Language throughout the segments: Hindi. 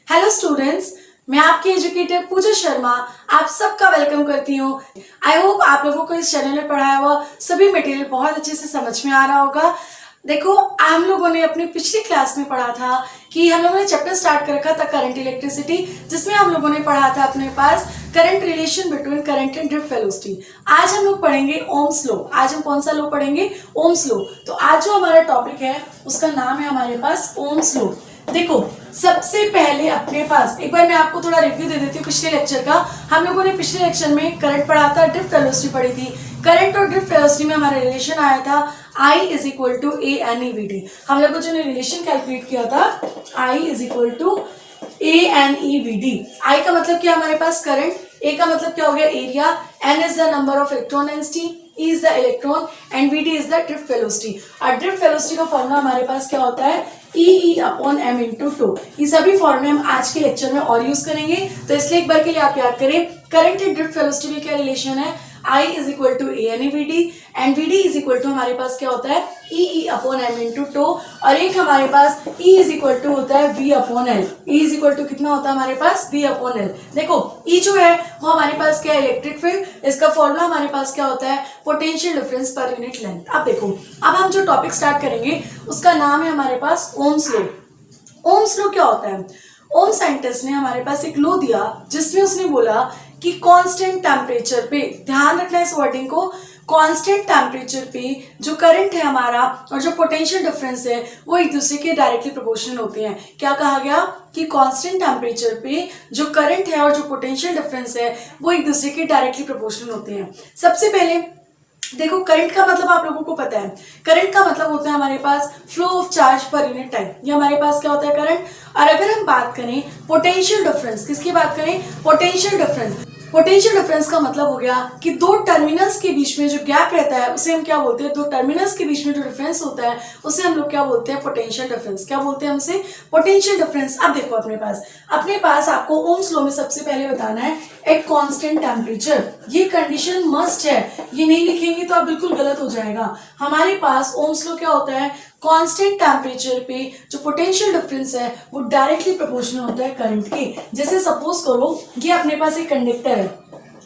हेलो स्टूडेंट्स, मैं आपकी एजुकेटर पूजा शर्मा आप सबका वेलकम करती हूँ। आई होप आप लोगों को इस चैनल में पढ़ाया हुआ सभी मटेरियल बहुत अच्छे से समझ में आ रहा होगा। देखो, हम लोगों ने अपनी पिछली क्लास में पढ़ा था कि हम लोगों ने चैप्टर स्टार्ट कर रखा था करंट इलेक्ट्रिसिटी, जिसमें हम लोगों ने पढ़ा था अपने पास current relation between current and drift velocity. आज हम लोग पढ़ेंगे ओम्स लॉ। आज हम कौन सा लॉ पढ़ेंगे? Ohm's law. तो आज जो हमारा टॉपिक है उसका नाम है हमारे पास ओम्स लॉ। देखो, सबसे पहले अपने पास एक बार मैं आपको थोड़ा रिव्यू दे देती हूँ पिछले लेक्चर का। हम लोगों ने पिछले लेक्चर में करंट पढ़ा था, ड्रिफ्ट वेलोसिटी पढ़ी थी। करंट और ड्रिफ्ट वेलोसिटी में हमारा रिलेशन आया था I is equal to A N E V D. हम लोगों जो ने रिलेशन कैलकुलेट किया था I is equal to A N E V D. I का मतलब क्या हमारे पास करंट, ए का मतलब क्या हो गया area, N is the number of electron density, E is the electron and Vd is the drift velocity। और ड्रिफ्ट वेलोसिटी का फॉर्मूला हमारे पास क्या होता है? E upon m into two. ये सभी फॉर्मूले हम आज के लेक्चर में और यूज करेंगे, तो इसलिए एक बार के लिए आप याद करें करंट एंड ड्रिफ्ट वेलोसिटी में क्या रिलेशन है? I is equal to A N E V D and V D is equal to हमारे पास क्या होता है? E upon m into tau. और एक हमारे पास E इज इक्वल टू होता है V upon L. E is equal to कितना होता है हमारे पास? V upon L. देखो, E जो है वो हमारे पास क्या है? Electric field. इसका फॉर्मूला हमारे पास क्या होता है? पोटेंशियल डिफरेंस पर यूनिट लेंथ। अब देखो, अब हम जो टॉपिक स्टार्ट करेंगे उसका नाम है हमारे पास ओम्स लॉ। ओम्स लॉ क्या होता है? ओम साइंटिस्ट ने हमारे पास एक लॉ दिया जिसमें उसने बोला कि कांस्टेंट टेम्परेचर पे, ध्यान रखना इस वर्डिंग को, कांस्टेंट टेम्परेचर पे जो करंट है हमारा और जो पोटेंशियल डिफरेंस है वो एक दूसरे के डायरेक्टली प्रोपोर्शनल होते हैं। क्या कहा गया? कि कांस्टेंट टेम्परेचर पे जो करंट है और जो पोटेंशियल डिफरेंस है वो एक दूसरे के डायरेक्टली प्रोपोर्शनल होते हैं। सबसे पहले देखो, करंट का मतलब आप लोगों को पता है, करंट का मतलब होता है हमारे पास flow of charge per unit time. ये हमारे पास क्या होता है? करंट। और अगर हम बात करें पोटेंशियल डिफरेंस, किसकी बात करें? Potential difference. पोटेंशियल डिफरेंस का मतलब हो गया कि दो टर्मिनल्स के बीच में जो गैप रहता है उसे हम क्या बोलते हैं? दो टर्मिनल्स के बीच में जो डिफरेंस होता है उसे हम लोग क्या बोलते हैं? Potential difference. क्या बोलते हैं हम उसे? Potential difference. अब देखो, अपने पास आपको ओम्स लॉ में सबसे पहले बताना है एक कांस्टेंट टेम्परेचर। ये कंडीशन मस्ट है, ये नहीं लिखेंगे तो आप बिल्कुल गलत हो जाएगा। हमारे पास ओम्स लॉ क्या होता है? कांस्टेंट टेम्परेचर पे जो पोटेंशियल डिफरेंस है वो डायरेक्टली प्रोपोर्शनल होता है करंट के। जैसे सपोज करो ये अपने पास एक कंडक्टर है,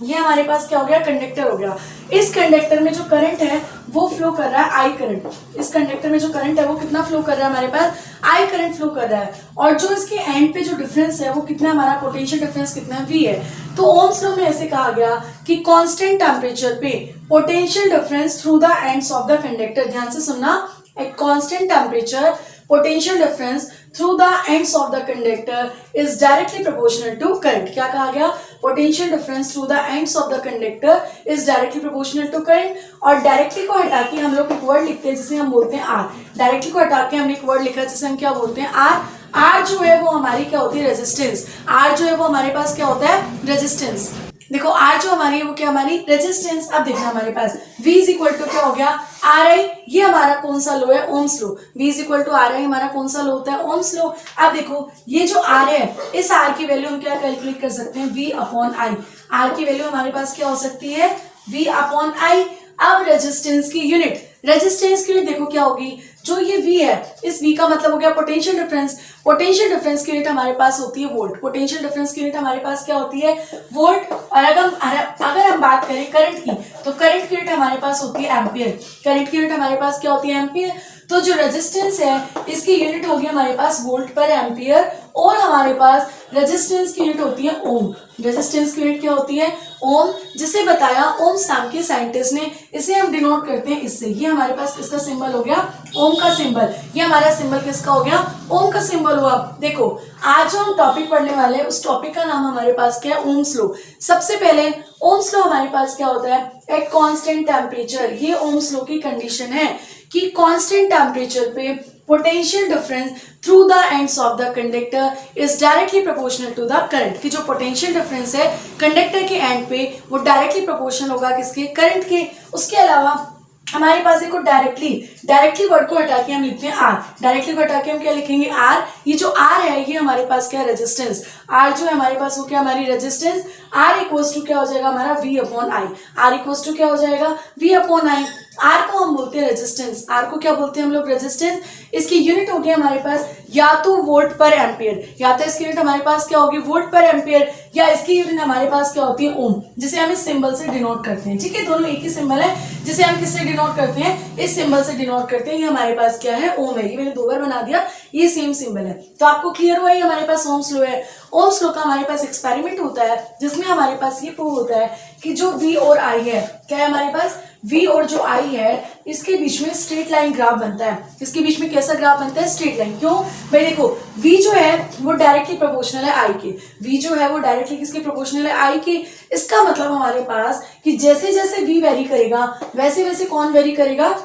ये हमारे पास क्या हो गया? कंडक्टर हो गया। इस कंडक्टर में जो करंट है वो फ्लो कर रहा है आई करंट। इस कंडक्टर में जो करंट है वो कितना फ्लो कर रहा है? हमारे पास आई करंट फ्लो कर रहा है। और जो इसके एंड पे जो डिफरेंस है वो कितना? हमारा पोटेंशियल डिफरेंस कितना है? V है। तो ओम्स लॉ में ऐसे कहा गया कि कांस्टेंट टेम्परेचर पे potential difference through the ends of the conductor, ध्यान से सुनना, a constant temperature potential difference through the ends of the conductor is directly proportional to current। क्या कहा गया? potential difference through the ends of the conductor is directly proportional to current। और डायरेक्टली को हटा के हम लोग एक वर्ड लिखते हैं जिसे हम बोलते हैं आर। डायरेक्टली को हटा के हमने एक वर्ड लिखा जिसे हम क्या बोलते हैं? आर। आर जो है वो हमारी क्या होती है? रेजिस्टेंस। आर जो है वो हमारे पास क्या होता है? रेजिस्टेंस। देखो, आर जो हमारी है वो क्या? हमारी रेजिस्टेंस। अब देखना हमारे पास V इज इक्वल टू क्या हो गया? R I. ये हमारा कौन सा लो है? Ohm's law. V is equal to R I हमारा कौन सा लो होता है? Ohm's law. अब देखो, ये जो आर है इस आर की वैल्यू हम क्या कैलकुलेट कर सकते हैं? V upon I. आर की वैल्यू हमारे पास क्या हो सकती है? V अपॉन आई। अब रेजिस्टेंस की यूनिट, रेजिस्टेंस की यूनिट देखो क्या होगी? जो ये V है, इस V का मतलब हो गया पोटेंशियल डिफरेंस। पोटेंशियल डिफरेंस की यूनिट हमारे पास होती है वोल्ट। पोटेंशियल डिफरेंस की यूनिट हमारे पास क्या होती है? वोल्ट। और अगर हम बात करें करंट की, तो करंट की यूनिट हमारे पास होती है एम्पियर। करंट की यूनिट हमारे पास क्या होती है? एम्पियर। तो जो रेजिस्टेंस है इसकी यूनिट होगी हमारे पास वोल्ट पर एम्पियर। और हमारे पास रेजिस्टेंस की यूनिट होती है ओम। रेजिस्टेंस की यूनिट क्या होती है? ओम। जिसे बताया ओम्स नाम के साइंटिस्ट ने। इसे हम डिनोट करते हैं इससे। ये हमारे पास किसका सिंबल हो गया? ओम का सिंबल। ये हमारा सिंबल किसका हो गया? ओम का सिंबल हुआ। देखो, आज जो हम टॉपिक पढ़ने वाले हैं उस टॉपिक का नाम हमारे पास क्या है? Ohm's law. सबसे पहले ओम्स लॉ हमारे पास क्या होता है? एक कांस्टेंट टेम्परेचर। ये ओम्स लॉ की कंडीशन है कि कांस्टेंट टेम्परेचर पे potential difference through the ends of the conductor is directly proportional to the current. की जो पोटेंशियल डिफरेंस है कंडक्टर के एंड पे वो डायरेक्टली प्रोपोर्शनल होगा किसके? करंट के। उसके अलावा हमारे पास देखो डायरेक्टली वर्ड को हटा के हम लिखते हैं आर। डायरेक्टली को हटा के हम क्या लिखेंगे? आर। ये जो आर है ये हमारे पास क्या है? रेजिस्टेंस। आर जो है हमारे पास वो क्या? हमारी रेजिस्टेंस। आर इक्वल्स टू क्या हो जाएगा? हमारा V upon I. R equals to क्या हो जाएगा? V upon I. आर को हम बोलते हैं रेजिस्टेंस। आर को क्या बोलते हैं हम लोग? रेजिस्टेंस। इसकी यूनिट होगी हमारे पास या तो वोल्ट पर एम्पियर, या तो इसकी यूनिट हमारे पास क्या होगी? वोल्ट पर एम्पियर, या इसकी यूनिट हमारे पास क्या होती है? ओम, जिसे हम इस सिंबल से डिनोट करते हैं। ठीक है, दोनों एक ही सिंबल है, जिसे हम किससे डिनोट करते हैं? इस सिंबल से डिनोट करते हैं। ये हमारे पास क्या है? ओम है। ये मैंने 2 बार बना दिया, ये सेम सिंबल है। तो आपको क्लियर हुआ? ये हमारे पास ओम्स लॉ है। ओम्स लॉ का हमारे पास एक्सपेरिमेंट होता है जिसमें हमारे पास ये प्रूव होता है कि जो V और I है, क्या है हमारे पास? V और जो I है इसके बीच में स्ट्रेट लाइन ग्राफ बनता है। इसके बीच में कैसा ग्राफ बनता है? Straight line. क्यों भाई? देखो V जो है वो डायरेक्टली प्रोपोर्शनल है I के। V जो है वो डायरेक्टली किसके प्रोपोर्शनल है? I के। इसका मतलब हमारे पास कि जैसे जैसे V वेरी करेगा वैसे वैसे कौन वेरी करेगा?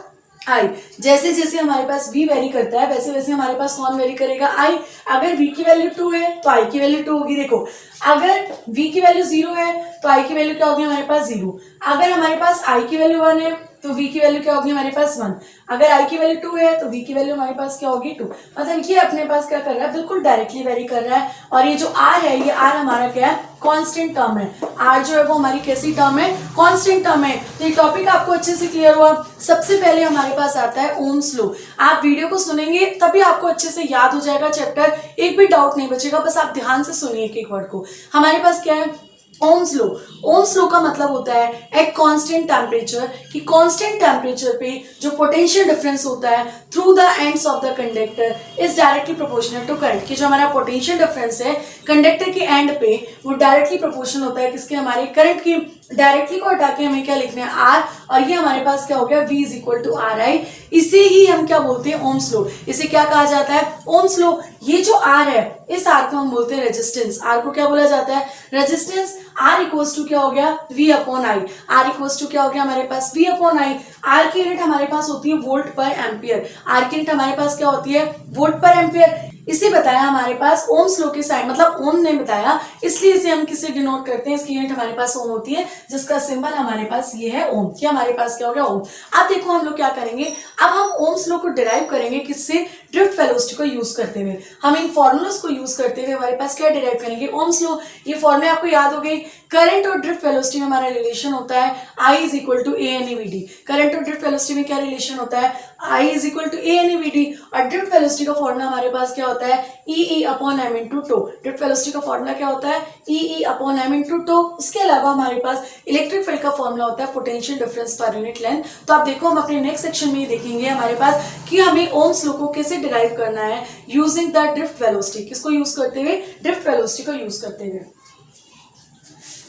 I। जैसे जैसे हमारे पास V वेरी करता है वैसे वैसे हमारे पास कौन वेरी करेगा? I। अगर V की वैल्यू 2 है तो I की वैल्यू 2 होगी। देखो अगर V की वैल्यू 0 है तो I की वैल्यू क्या होगी हमारे पास? 0। अगर हमारे पास I की वैल्यू 1 है तो V की वैल्यू क्या होगी हमारे पास? 1। अगर I की वैल्यू 2 है तो V की वैल्यू हमारे पास क्या होगी? 2। मतलब ये अपने पास क्या कर रहा है? बिल्कुल डायरेक्टली वेरी कर रहा है। और ये जो R है, ये R हमारा क्या है? कांस्टेंट टर्म है। R जो है वो हमारी कैसी टर्म है? कांस्टेंट टर्म है। तो ये टॉपिक आपको अच्छे से क्लियर हुआ। सबसे पहले हमारे पास आता है ओम्स लॉ। आप वीडियो को सुनेंगे तभी आपको अच्छे से याद हो जाएगा चैप्टर, एक भी डाउट नहीं बचेगा। बस आप ध्यान से सुनिए एक एक वर्ड को। हमारे पास क्या है? Ohm's law. ओम्स लॉ का मतलब होता है एट कांस्टेंट टेम्परेचर, कि कांस्टेंट टेम्परेचर पे जो पोटेंशियल डिफरेंस होता है through the ends of the conductor is directly proportional to current. कि जो हमारा पोटेंशियल डिफरेंस है कंडक्टर के एंड पे वो डायरेक्टली प्रोपोर्शनल होता है किसके? हमारे करंट की। डायरेक्टली को हटा के हमें क्या लिखना है? आर। और ये हमारे पास क्या हो गया? V is equal to R I. इसे ही हम क्या बोलते हैं? Ohm's law. इसे क्या कहा जाता है? Ohm's law. ये जो R है इस R को हम बोलते हैं रेजिस्टेंस। R को क्या बोला जाता है? रेजिस्टेंस। R इक्वल्स टू क्या हो गया? V upon I. R equals to क्या हो गया हमारे पास? V upon I. R की यूनिट हमारे पास होती है वोल्ट पर एम्पियर। R की यूनिट हमारे पास क्या होती है? वोल्ट पर एम्पियर। इसे बताया हमारे पास ओम्स लॉ के साइन, मतलब ओम ने बताया, इसलिए इसे हम किससे डिनोट करते हैं? इसकी यूनिट हमारे पास ओम होती है, जिसका सिंबल हमारे पास ये है ओम। ये हमारे पास क्या हो गया? ओम। अब देखो हम लोग क्या करेंगे, अब हम ओम्स लॉ को डिराइव करेंगे किससे? ड्रिफ्ट वेलोसिटी को यूज करते हुए। हम इन फॉर्मूलास को यूज करते हुए हमारे पास क्या डिराइव करेंगे? Ohms law. ये फॉर्मूले आपको याद हो गई। करंट और ड्रिफ्ट वेलोसिटी में हमारा रिलेशन होता है I is equal to A N E V D. Current और ड्रिफ्ट वेलोसिटी में क्या रिलेशन होता है? I is equal to A N E V D. और ड्रिफ्ट वेलोसिटी का फॉर्मूला हमारे पास क्या होता है? E upon M into tau. Drift velocity का फॉर्मूला क्या होता है? E upon M into tau. उसके अलावा हमारे पास इलेक्ट्रिक फील्ड का फॉर्मूला होता है पोटेंशियल डिफरेंस पर यूनिट लेंथ। तो आप देखो हम अपने नेक्स्ट सेक्शन में ये देखेंगे हमारे पास कि हमें ओम्स लॉ को कैसे डिराइव करना है यूजिंग द ड्रिफ्ट वेलोसिटी। किसको यूज करते हुए? ड्रिफ्ट वेलोसिटी को यूज करते हुए।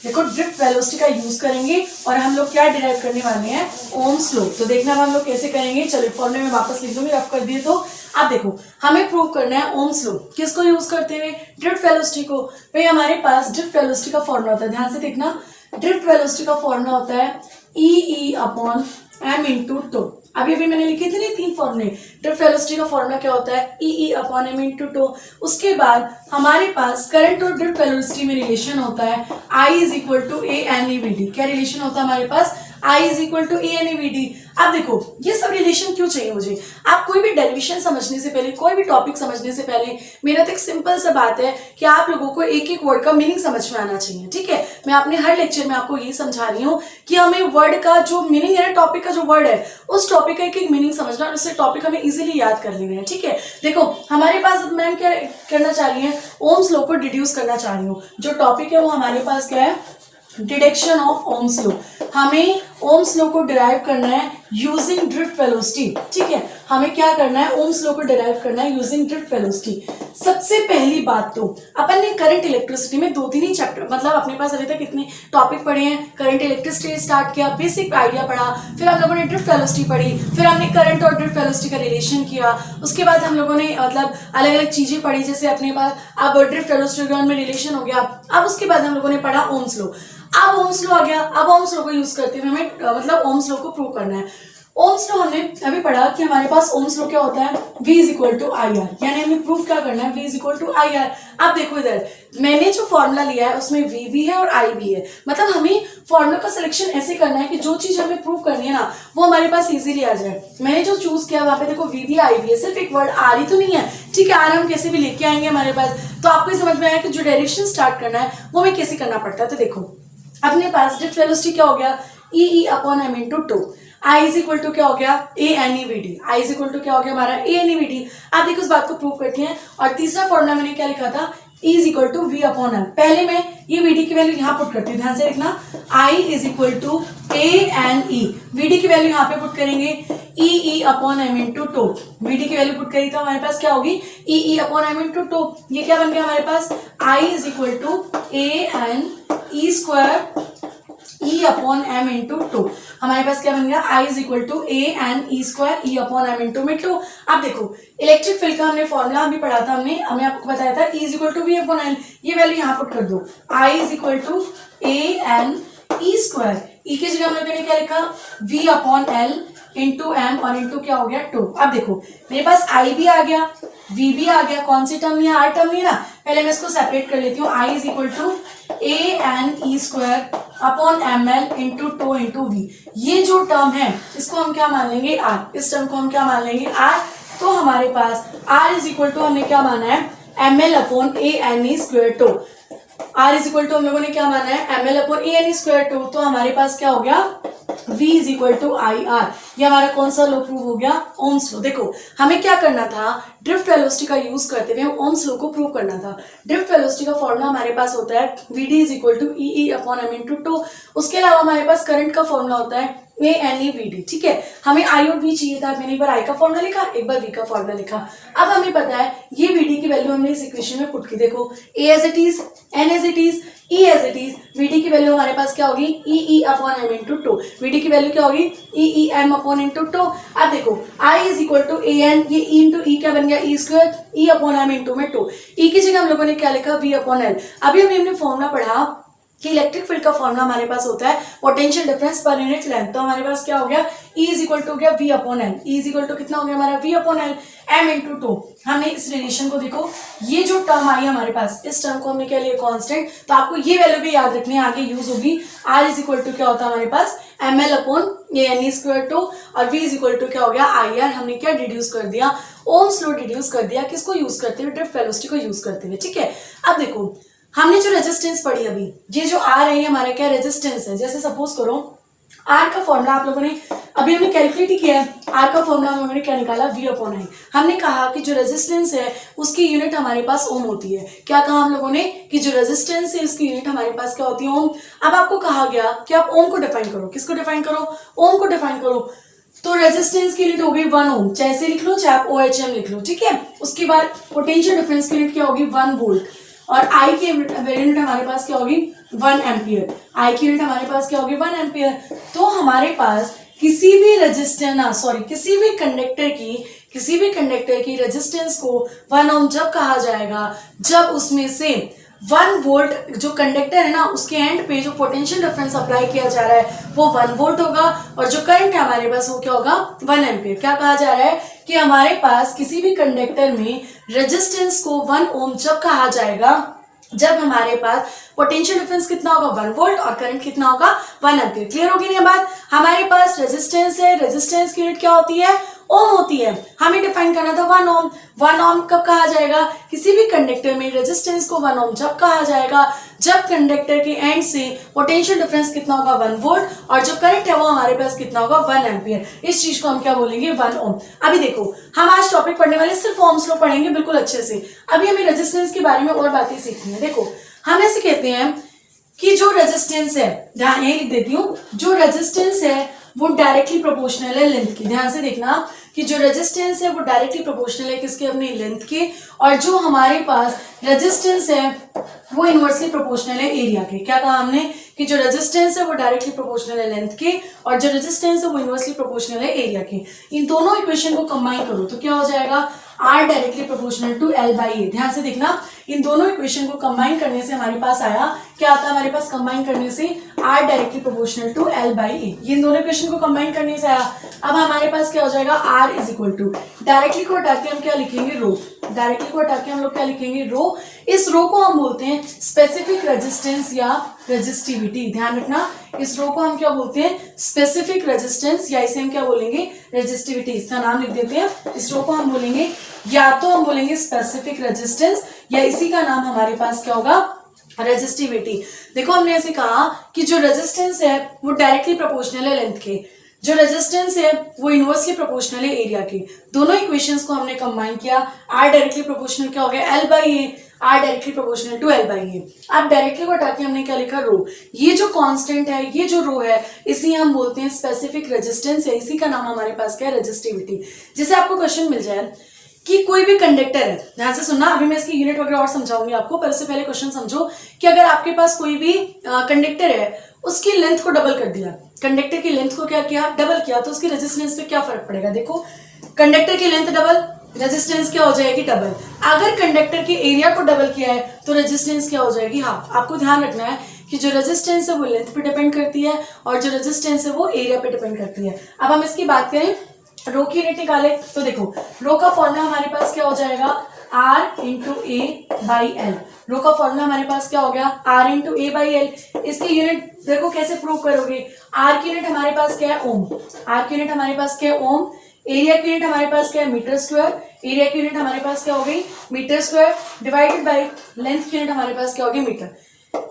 देखो ड्रिफ्ट वेलोसिटी का यूज करेंगे और हम लोग क्या डिराइव करने वाले हैं? Ohm's law. तो देखना हम लोग कैसे करेंगे। चलो फॉर्मूले में वापस लिख दूंगी, रफ कर दिए। तो अब देखो हमें प्रूव करना है ओम्स लॉ किसको यूज करते हुए? ड्रिफ्ट वेलोसिटी को। भाई हमारे पास ड्रिफ्ट वेलोसिटी का फॉर्मूला होता है, ध्यान से देखना। ड्रिफ्ट वेलोसिटी का फॉर्मूला होता है E upon M into tau. अभी अभी मैंने लिखे थे ना 3 फॉर्मूले। ड्रिफ्ट वेलोसिटी का फॉर्मूला क्या होता है? E upon M into tau. उसके बाद हमारे पास करंट और ड्रिफ्ट वेलोसिटी में रिलेशन होता है I is equal to A N E V D. क्या रिलेशन होता है हमारे पास? I is equal to A N E V D. अब देखो ये सब रिलेशन क्यों चाहिए मुझे? आप कोई भी डेरिवेशन समझने से पहले, कोई भी टॉपिक समझने से पहले मेरा तो एक सिंपल सा बात है कि आप लोगों को एक एक वर्ड का मीनिंग समझ में आना चाहिए। ठीक है, मैं अपने हर लेक्चर में आपको ये समझा रही हूँ कि हमें वर्ड का जो मीनिंग है, टॉपिक का जो वर्ड है, उस टॉपिक का एक एक मीनिंग समझना और उससे टॉपिक हमें इजीली याद कर लेना है। ठीक है, देखो हमारे पास मैम क्या करना चाह रही है? ओम्स लॉ को डिड्यूस करना चाह रही हूँ। जो टॉपिक है वो हमारे पास क्या है? Deduction of Ohm's law. हमें ओम्स लॉ को डिराइव करना है यूजिंग ड्रिफ्ट वेलोसिटी। ठीक है, हमें क्या करना है? ओम्स लॉ को डिराइव करना है यूजिंग ड्रिफ्ट वेलोसिटी। सबसे पहली बात तो अपन ने करंट इलेक्ट्रिसिटी में 2-3 ही चैप्टर, मतलब अपने पास अभी तक कितने टॉपिक पढ़े हैं? करंट इलेक्ट्रिसिटी स्टार्ट किया, बेसिक आइडिया पढ़ा, फिर हम लोगों ने ड्रिफ्ट वेलोसिटी पढ़ी, फिर हमने करंट और ड्रिफ्ट वेलोसिटी का रिलेशन किया। उसके बाद हम लोगों ने मतलब अलग अलग चीजें पढ़ी, जैसे अपने पास अब ड्रिफ्ट वेलोसिटी ग्राउंड में रिलेशन हो गया। अब उसके बाद हम लोगों ने पढ़ा ओम्स लॉ। अब ओम्स लॉ आ गया। अब ओम्स लॉ को यूज करते हुए हमें मतलब ओम्स लॉ को प्रूव करना है। ओम्स लॉ हमने अभी पढ़ा कि हमारे पास ओम्स लॉ क्या होता है? V is equal to I R. यानी हमें प्रूफ क्या करना है? V is equal to I R. अब देखो इधर मैंने जो फॉर्मूला लिया है उसमें V भी है और I भी है। मतलब हमें फॉर्मूला का सिलेक्शन ऐसे करना है कि जो चीज हमें प्रूव करनी है ना वो हमारे पास इजीली आ जाए। मैंने जो चूज किया वहां पे देखो V भी I भी है, सिर्फ एक वर्ड R ही तो नहीं है। ठीक है, R हम कैसे भी लेके आएंगे हमारे पास। तो आपको समझ में आया कि जो डायरेक्शन स्टार्ट करना है वो हमें कैसे करना पड़ता है। तो देखो अपने पास ड्रिफ्ट वेलोसिटी क्या हो गया? E upon M into two. I is equal to क्या हो गया A N E V D, I is equal to क्या हो गया हमारा A N E V D. आप देखो उस बात को प्रूव करते हैं। और तीसरा फॉर्मूला मैंने क्या लिखा था, E is equal to V upon M. पहले मैं ये वीडी की वैल्यू यहाँ पुट करती हूँ, ध्यान से देखना, I is equal to A N E, VD की वैल्यू यहाँ पे पुट करेंगे E E upon M into two, VD की वैल्यू पुट करी तो हमारे पास क्या होगी E E upon M into two. ये क्या बन गया हमारे पास, I is equal to A N E square E upon M into two. हमारे पास क्या बन गया, I is equal to A N E square E upon M into में टू। अब देखो इलेक्ट्रिक फील्ड का हमने फॉर्मूला भी पढ़ा था, हमने आपको बताया था E is equal to V upon N. ये वैल्यू यहाँ पुट कर दो, I is equal to A N E square, E की जगह हम लोगों ने क्या लिखा V upon L into M और इंटू क्या हो गया टू। अब देखो मेरे पास आई भी आ गया वी भी आ गया, कौन सी टर्म है, आर टर्म नहीं ना। पहले मैं इसको सेपरेट कर लेती हूँ, I is equal to A N E square upon M L into two into V. ये जो टर्म है इसको हम क्या मान लेंगे आर, इस टर्म को हम क्या मान लेंगे आर। तो हमारे पास आर इज इक्वल टू हमने क्या माना है M L upon A N E square tau, R is equal to हम लोगों ने क्या माना है M L upon A N E square tau. तो हमारे पास क्या हो गया V is equal to I R. ये हमारा कौन सा लॉ प्रूव हो गया, ओम्स लॉ। देखो हमें क्या करना था, ड्रिफ्ट वेलोसिटी का यूज करते हुए ओम्स लॉ को प्रूव करना था। ड्रिफ्ट वेलोसिटी का फॉर्मूला हमारे पास होता है V D is equal to E E upon M into tau. उसके अलावा हमारे पास करंट का फॉर्मूला होता है A N E V D, ठीक है। हमें आई और वी चाहिए था, मैंने एक बार आई का फॉर्मूला लिखा एक बार वी का फॉर्मूला लिखा। अब हमें पता है ये वी डी की वैल्यू हमने इस इक्वेशन में पुट की, देखो A as it is N as it is E as it is, VD की वैल्यू हमारे पास क्या होगी E E upon M into two, VD की वैल्यू क्या होगी E E M upon into two. अब देखो I is equal to A N, ये ई इंटू ई क्या बन गया E square E upon M into में टू, ई की जगह हम लोगों ने क्या लिखा वी अपॉन एल। अभी हमने फॉर्मूला पढ़ा कि इलेक्ट्रिक फील्ड का फॉर्मूला हमारे पास होता है पोटेंशियल डिफरेंस पर यूनिट लेंथ। तो हमारे पास क्या हो गया E इज इक्वल टू गया V upon L, E is equal to कितना हो गया हमारा V upon L m into tau. हमने इस रिलेशन को देखो, ये जो टर्म आई हमारे पास इस टर्म को हमने क्या लिया कांस्टेंट। तो आपको ये वैल्यू भी याद रखनी है, आगे यूज होगी। R इज इक्वल टू क्या होता है हमारे पास M L upon A N E square to और V इज इक्वल टू क्या हो गया आई आर। हमने क्या डिड्यूस कर दिया ओम्स लॉ डिड्यूस कर दिया, किसको यूज करते हुए ड्रिफ्ट वेलोसिटी को यूज करते हुए, ठीक है। अब देखो हमने जो रेजिस्टेंस पढ़ी अभी, ये जो आर है हमारा क्या रेजिस्टेंस है। जैसे सपोज करो आर का फॉर्मूला आप लोगों ने अभी हमने कैलकुलेट ही किया है, आर का फॉर्मूला हम लोगों ने क्या निकाला वी अपॉन आई। हमने कहा कि जो रेजिस्टेंस है उसकी यूनिट हमारे पास ओम होती है। क्या कहा हम लोगों ने कि जो रेजिस्टेंस है उसकी यूनिट हमारे पास क्या होती है ओम। अब आपको कहा गया कि आप ओम को डिफाइन करो, किसको डिफाइन करो ओम को डिफाइन करो। तो रेजिस्टेंस की यूनिट हो गई 1 ओम, चाहे ऐसे लिख लो चाहे आप OHM लिख लो, ठीक है। उसके बाद पोटेंशियल डिफरेंस की यूनिट क्या होगी 1 वोल्ट और आई की यूनिट हमारे पास क्या होगी 1 एम्पियर, आई की यूनिट हमारे पास क्या होगी 1 एम्पियर। तो हमारे पास किसी भी किसी भी कंडक्टर की रेजिस्टेंस को 1 ओम जब कहा जाएगा जब उसमें से 1 वोल्ट जो कंडक्टर है ना उसके एंड पे जो पोटेंशियल डिफरेंस अप्लाई किया जा रहा है वो 1 वोल्ट होगा और जो करंट है हमारे पास वो क्या होगा 1 एम्पियर। क्या कहा जा रहा है कि हमारे पास किसी भी कंडक्टर में रेजिस्टेंस को 1 ओम जब कहा जाएगा जब हमारे पास पोटेंशियल डिफरेंस कितना होगा 1 वोल्ट और करंट कितना होगा 1 एम्पियर। क्लियर होगी ना बात। हमारे पास रेजिस्टेंस है, रेजिस्टेंस की यूनिट क्या होती है ओम होती है। हमें डिफाइन करना था 1 ओम। 1 ओम कब कहा जाएगा किसी भी कंडक्टर में रेजिस्टेंस को 1 ओम जब कहा जाएगा जब कंडक्टर के एंड से पोटेंशियल डिफरेंस कितना होगा 1 वोल्ट और जो करंट है वो हमारे पास कितना होगा 1 एम्पियर। इस चीज को हम क्या बोलेंगे 1 ओम। अभी देखो हम आज टॉपिक पढ़ने वाले सिर्फ ओम्स लॉ पढ़ेंगे बिल्कुल अच्छे से। अभी हमें रेजिस्टेंस के बारे में और बातें सीखनी है। देखो हम ऐसे कहते हैं कि जो रेजिस्टेंस है, ध्यान यही लिख देती हूँ, जो रेजिस्टेंस है वो डायरेक्टली प्रोपोर्शनल है लेंथ की। ध्यान से देखना कि जो रेजिस्टेंस है वो डायरेक्टली प्रोपोर्शनल है किसके अपनी लेंथ के और जो हमारे पास रेजिस्टेंस है वो इनवर्सली प्रोपोर्शनल है एरिया के। क्या कहा हमने कि जो रेजिस्टेंस है वो डायरेक्टली प्रोपोर्शनल है लेंथ के और जो रेजिस्टेंस है वो इनवर्सली प्रोपोर्शनल है एरिया के। इन दोनों इक्वेशन को कंबाइन करो तो क्या हो जाएगा R directly proportional to L by A. ध्यान से देखना इन दोनों इक्वेशन को कंबाइन करने से हमारे पास आया क्या आता है हमारे पास कंबाइन करने से R directly proportional to L by A. इन दोनों इक्वेशन को कंबाइन करने से आया। अब हमारे पास क्या हो जाएगा R is equal to directly को हटा के हम क्या लिखेंगे रो, डायरेक्टली को हटा के हम लोग क्या लिखेंगे रो। इस रो को हम बोलते हैं स्पेसिफिक रेजिस्टेंस या रेजिस्टिविटी। ध्यान रखना इस रो को हम क्या बोलते हैं स्पेसिफिक रेजिस्टेंस या इसे हम क्या बोलेंगे रेजिस्टिविटी। इसका नाम लिख देते हैं। इस रो को हम बोलेंगे या तो हम बोलेंगे स्पेसिफिक रेजिस्टेंस या इसी का नाम हमारे पास क्या होगा रेजिस्टिविटी। देखो हमने ऐसे कहा कि जो रेजिस्टेंस है वो डायरेक्टली प्रोपोर्शनल है लेंथ के। जो रेजिस्टेंस है वो इनवर्सली प्रोपोर्शनल है एरिया के। दोनों इक्वेशंस को हमने कंबाइन किया, आर डायरेक्टली प्रोपोर्शनल क्या हो गया, L by A, R directly proportional to L by A. अब डायरेक्टली को हटा के हमने क्या लिखा, रो। ये जो कांस्टेंट है, ये जो रो है, इसी हम बोलते हैं स्पेसिफिक रेजिस्टेंस है, इसी का नाम हमारे पास क्या है, रेजिस्टिविटी। जैसे आपको क्वेश्चन मिल जाए कि कोई भी कंडक्टर है, ध्यान से सुनना, अभी मैं इसकी यूनिट वगैरह और समझाऊंगी आपको, पर इससे पहले क्वेश्चन समझो कि अगर आपके पास कोई भी कंडक्टर है, उसकी लेंथ को डबल कर दिया, कंडक्टर की लेंथ को क्या किया, डबल किया, तो उसकी रेजिस्टेंस पे क्या फर्क पड़ेगा। देखो, कंडक्टर की लेंथ डबल, रेजिस्टेंस क्या हो जाएगी, डबल। अगर कंडक्टर के एरिया को डबल किया है तो रेजिस्टेंस क्या हो जाएगी, हाफ। आपको ध्यान रखना है कि जो रेजिस्टेंस है वो लेंथ पे डिपेंड करती है और जो रेजिस्टेंस है वो एरिया पे डिपेंड करती है। अब हम इसकी बात करें, रो की यूनिट निकाले तो देखो, रो का फॉर्मूला हमारे पास क्या हो जाएगा, R into A by L. Rho का फॉर्मूला हमारे पास क्या हो गया, R into A by L. इसकी यूनिट देखो कैसे प्रूव करोगे, R की यूनिट हमारे पास क्या है, ओम। R की यूनिट हमारे पास क्या है, ओम। एरिया की यूनिट हमारे पास क्या है, मीटर स्क्वायर। एरिया की यूनिट हमारे पास क्या हो गई, metre square, divided by length की यूनिट हमारे पास क्या होगी, मीटर।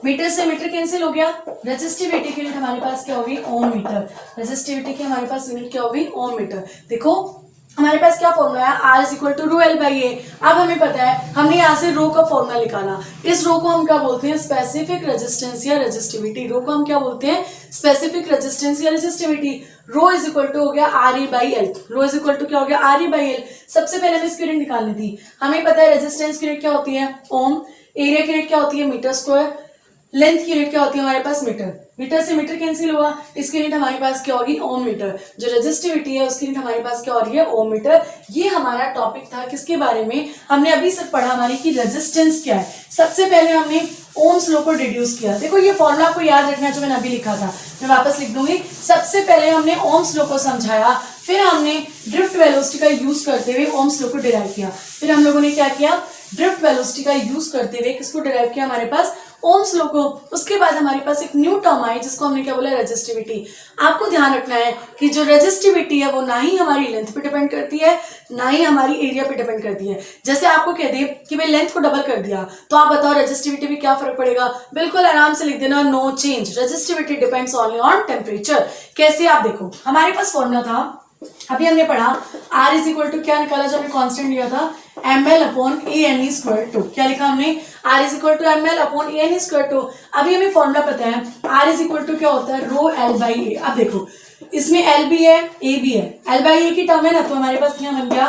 मीटर से मीटर कैंसिल हो गया, रेजिस्टिविटी की यूनिट हमारे पास क्या होगी, ओम मीटर। रेजिस्टिविटी की हमारे पास यूनिट क्या होगी, ओम मीटर। देखो हमारे पास क्या फॉर्मूला है, R is equal to rho L by A. अब हमें पता है, हमने यहाँ से रो का फॉर्मूला निकाला, इस रो को हम क्या बोलते हैं, स्पेसिफिक रेजिस्टेंस या रेजिस्टिविटी। रो को हम क्या बोलते हैं, स्पेसिफिक रेजिस्टेंस या resistivity. Rho is equal to हो गया R E by L. Rho is equal to क्या हो गया, आर ई बाई एल। सबसे पहले हमें इसकी यूनिट निकालनी थी, हमें पता है रेजिस्टेंस की यूनिट क्या होती है, ओम। एरिया की यूनिट क्या होती है, मीटर स्क्वायर। लेंथ की यूनिट क्या होती है हमारे पास, मीटर। मीटर से मीटर कैंसिल हुआ, इसकी यूनिट हमारे पास क्या होगी, ओम मीटर। जो रेजिस्टिविटी है उसकी यूनिट हमारे पास क्या हो रही है, ओम मीटर। ये हमारा टॉपिक था किसके बारे में, हमने अभी सिर्फ पढ़ा हमारी की रेजिस्टेंस क्या है। सबसे पहले हमने ओम्स लॉ को डिड्यूस किया। देखो ये फॉर्मूला आपको याद रखना है जो मैंने अभी लिखा था, मैं वापस लिख दूंगी। सबसे पहले हमने ओम्स लॉ को समझाया, फिर हमने ड्रिफ्ट वेलोसिटी का यूज करते हुए ओम्स लॉ को डिराइव किया। फिर हम लोगों ने क्या किया, ड्रिफ्ट वेलोसिटी का यूज करते हुए किसको डिराइव किया, हमारे पास ओम्स लॉ को। उसके बाद हमारे पास एक न्यू टर्म आई जिसको हमने क्या बोला, रेजिस्टिविटी। आपको ध्यान रखना है कि जो रेजिस्टिविटी है वो ना ही हमारी लेंथ पे डिपेंड करती है, ना ही हमारी एरिया पे डिपेंड करती है। जैसे आपको कह दे कि भाई लेंथ को डबल कर दिया, तो आप बताओ रेजिस्टिविटी में क्या फर्क पड़ेगा। बिल्कुल आराम से लिख देना, no change. Resistivity depends only on temperature. कैसे, आप देखो हमारे पास फॉर्मूला था, अभी हमने पढ़ा, R इज इक्वल टू क्या निकाला जो हमने कांस्टेंट लिया था, ml upon A N E square tau. क्या लिखा हमने, R is equal to ml upon A N E square tau. अभी हमें फॉर्मूला पता है, R इज इक्वल टू क्या होता है, रो एल बाई ए। अब देखो इसमें L भी है, A भी है, L बाई ए की टर्म है ना, तो हमारे पास क्या बन गया,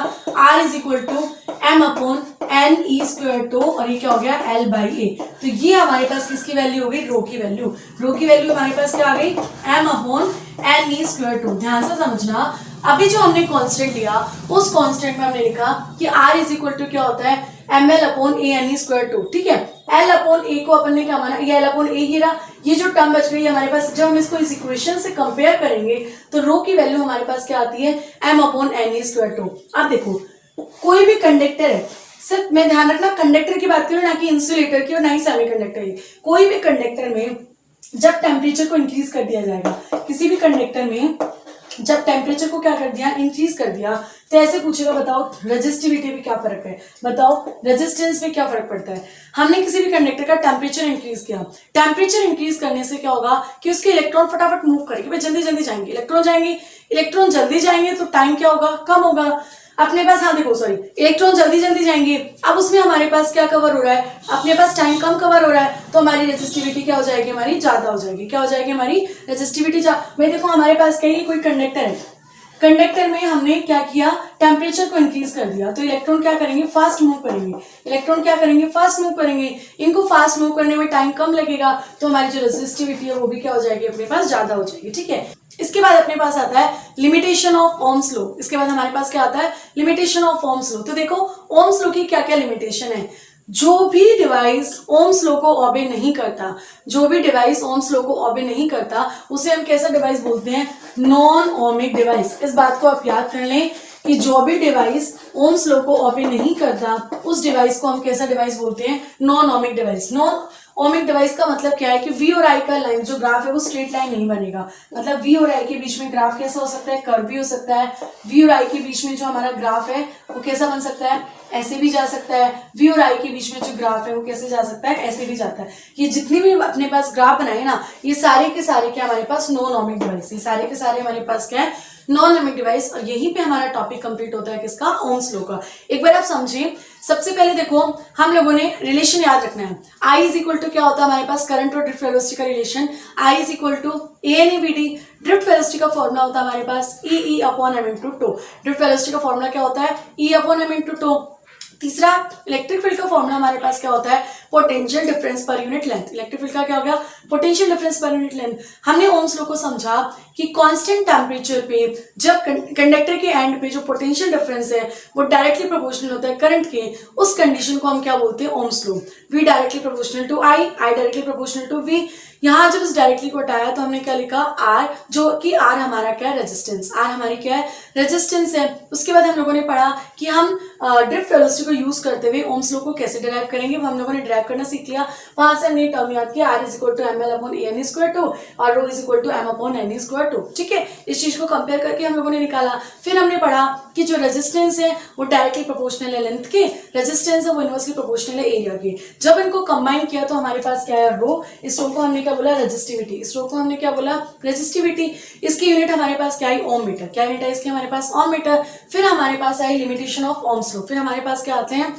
R is equal to m upon N E square to, और ये क्या हो गया, L बाई ए। तो ये हमारे पास किसकी वैल्यू हो गई, रो की वैल्यू। रो की वैल्यू हमारे पास क्या आ गई, m upon N E square tau. ध्यान से समझना, अभी जो हमने कांस्टेंट लिया उस कांस्टेंट में हमने लिखा कि R इज इक्वल टू क्या होता है, ml upon A N E square to. ठीक है, L अपॉन ए को अपन ने क्या माना, ये L अपॉन ए ही रहा। ये जो टर्म बच गई है हमारे पास, जब हम इसको इस इक्वेशन से कंपेयर करेंगे तो रो की वैल्यू हमारे पास क्या आती है, m upon N E square tau. अब देखो कोई भी कंडक्टर है, सिर्फ मैं ध्यान रखना कंडक्टर की बात करूं, ना कि इंसुलेटर की और ना ही सेमीकंडक्टर की। कोई भी कंडक्टर में जब टेम्परेचर को इंक्रीज कर दिया जाएगा, किसी भी कंडक्टर में जब टेम्परेचर को क्या कर दिया, इंक्रीज कर दिया, तो ऐसे पूछेगा बताओ रेजिस्टिविटी में क्या फर्क है, बताओ रेजिस्टेंस में क्या फर्क पड़ता है। हमने किसी भी कंडक्टर का टेम्परेचर इंक्रीज किया, टेम्परेचर इंक्रीज करने से क्या होगा कि उसके इलेक्ट्रॉन फटाफट मूव करेंगे, भाई जल्दी जल्दी जाएंगे, इलेक्ट्रॉन जल्दी जाएंगे तो टाइम क्या होगा, कम होगा अपने पास। हाँ देखो सॉरी, इलेक्ट्रॉन जल्दी जल्दी जाएंगे, अब उसमें हमारे पास क्या कवर हो रहा है, अपने पास टाइम कम कवर हो रहा है, तो हमारी रेजिस्टिविटी क्या हो जाएगी, हमारी ज्यादा हो जाएगी। क्या हो जाएगी हमारी रेजिस्टिविटी भाई देखो हमारे पास क्या है, कोई कंडक्टर है, कंडक्टर में हमने क्या किया, टेम्परेचर को इंक्रीज कर दिया, तो इलेक्ट्रॉन क्या करेंगे, फास्ट मूव करेंगे। इलेक्ट्रॉन क्या करेंगे, फास्ट मूव करेंगे। इनको फास्ट मूव करने में टाइम कम लगेगा, तो हमारी जो रेजिस्टिविटी है वो भी क्या हो जाएगी, अपने पास ज्यादा हो जाएगी। ठीक है, इसके बाद अपने पास आता है लिमिटेशन ऑफ ओम्स लॉ। इसके बाद हमारे पास क्या आता है, लिमिटेशन ऑफ ओम्स लॉ। तो देखो ओम्स लॉ की क्या क्या लिमिटेशन है। जो भी डिवाइस ओम्स लॉ को ऑबे नहीं करता, जो भी डिवाइस ओम्स लॉ को ऑबे नहीं करता, उसे हम कैसा डिवाइस बोलते हैं, नॉन ओमिक डिवाइस। इस बात को आप याद कर लें कि जो भी डिवाइस ओम्स लॉ को ओबे नहीं करता उस डिवाइस को हम कैसा डिवाइस बोलते हैं, non ohmic device. Non ohmic device का मतलब क्या है कि वी और आई का लाइन जो ग्राफ है वो स्ट्रेट लाइन नहीं बनेगा। मतलब वी और आई के बीच में ग्राफ कैसा हो सकता है, कर्व भी हो सकता है। वी और आई के बीच में जो हमारा ग्राफ है वो कैसा बन सकता है, ऐसे भी जा सकता है। वी और आई के बीच में जो ग्राफ है वो कैसे जा सकता है, ऐसे भी जाता है। ये जितनी भी अपने पास ग्राफ बनाए ना, ये सारे के सारे क्या हमारे पास नॉन ओमिक डिवाइस, ये सारे के सारे हमारे पास क्या है, नॉन ओमिक डिवाइस। और यहीं पे हमारा टॉपिक कंप्लीट होता है किसका, ओम्स लॉ का। एक बार आप समझें, सबसे पहले देखो हम लोगों ने रिलेशन याद रखना है। I इज इक्वल टू क्या होता है हमारे पास, करंट और ड्रिफ्ट वेलोसिटी का relation. I is equal to ANEVD। Drift velocity का फॉर्मूला होता है हमारे पास E upon m into tau. Drift velocity का फॉर्मूला क्या होता है, E upon m into tau. तीसरा, इलेक्ट्रिक फील्ड का फॉर्मूला हमारे पास क्या होता है, पोटेंशियल डिफरेंस पर यूनिट लेंथ। इलेक्ट्रिक फील्ड का क्या हो गया, पोटेंशियल डिफरेंस पर यूनिट लेंथ। हमने ओम्स लॉ को समझा कि कांस्टेंट टेम्परेचर पे जब कंडक्टर के एंड पे जो पोटेंशियल डिफरेंस है वो डायरेक्टली प्रोपोर्शनल होता है करंट के, उस कंडीशन को हम क्या बोलते हैं, Ohm's law. V directly proportional to I directly proportional to V। यहाँ जब इस डायरेक्टली को हटाया तो हमने क्या लिखा, R, जो कि R हमारा क्या है, रेजिस्टेंस। R हमारी क्या है, रेजिस्टेंस है। उसके बाद हम लोगों ने पढ़ा कि हम ड्रिफ्ट वेलोसिटी को यूज करते हुए ओम्स लॉ को कैसे डिराइव करेंगे, वो हम लोगों ने डिराइव करना सीख लिया। वहां से हमने टर्म याद किया, R is equal to ml upon AN square to और rho is equal to m upon n square to. ठीक है, इस चीज को कंपेयर करके हम लोगों ने निकाला। फिर हमने पढ़ा कि जो रेजिस्टेंस है वो डायरेक्टली प्रोपोर्शनल है लेंथ के, रेजिस्टेंस है वो इनवर्सली प्रोपोर्शनल है एरिया के। जब इनको कंबाइन किया तो हमारे पास क्या है, रो। इस रो को हमने क्या बोला, रेजिस्टिविटी। इस रो को हमने क्या बोला, रेजिस्टिविटी। इसकी यूनिट हमारे पास क्या आई, ओम मीटर। क्या यूनिट है इसकी हमारे पास, ओम मीटर। फिर हमारे पास आई लिमिटेशन ऑफ ओम्स लॉ। फिर हमारे पास क्या आते हैं,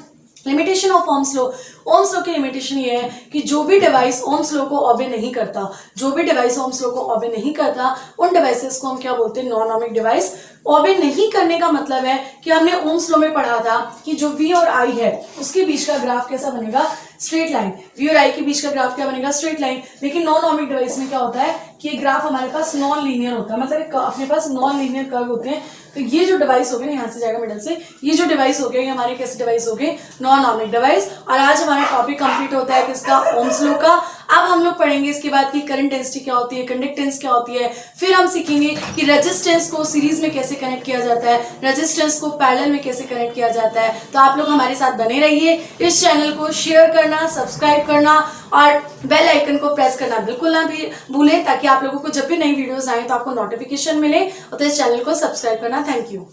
limitation of Ohm's law. Ohms law की लिमिटेशन ये है कि जो भी डिवाइस ओम्स लॉ को ओबे नहीं करता, जो भी डिवाइस ओम्स लॉ को ओबे नहीं करता, उन डिवाइसेस को हम क्या बोलते हैं, नॉन ओमिक डिवाइस। ओबे नहीं करने का मतलब है कि हमने ओम्स लॉ में पढ़ा था कि जो V और I है उसके बीच का ग्राफ कैसा बनेगा, स्ट्रेट लाइन। V और I के बीच का ग्राफ क्या बनेगा, स्ट्रेट लाइन। लेकिन नॉन ओमिक डिवाइस में क्या होता है कि ये ग्राफ हमारे पास नॉन लीनियर होता है, मतलब अपने पास नॉन लीनियर कर्व होते हैं। तो ये जो डिवाइस हो गए, यहाँ से जाएगा मिडल से, ये जो डिवाइस हो गए ये हमारे कैसे डिवाइस हो गए, नॉन ओमिक डिवाइस। और आज हमारा टॉपिक कंप्लीट होता है किसका, ओम्स लॉ का। अब हम लोग पढ़ेंगे इसके बाद की करंट डेंसिटी क्या होती है, कंडक्टेंस क्या होती है। फिर हम सीखेंगे कि रेजिस्टेंस को सीरीज में कैसे कनेक्ट किया जाता है, रेजिस्टेंस को पैरेलल में कैसे कनेक्ट किया जाता है। तो आप लोग हमारे साथ बने रहिए। इस चैनल को शेयर करना, सब्सक्राइब करना और बेल आइकन को प्रेस करना बिल्कुल ना भी भूलें, ताकि आप लोगों को जब भी नई वीडियोस आए तो आपको नोटिफिकेशन मिले। और तो इस चैनल को सब्सक्राइब करना। Thank you.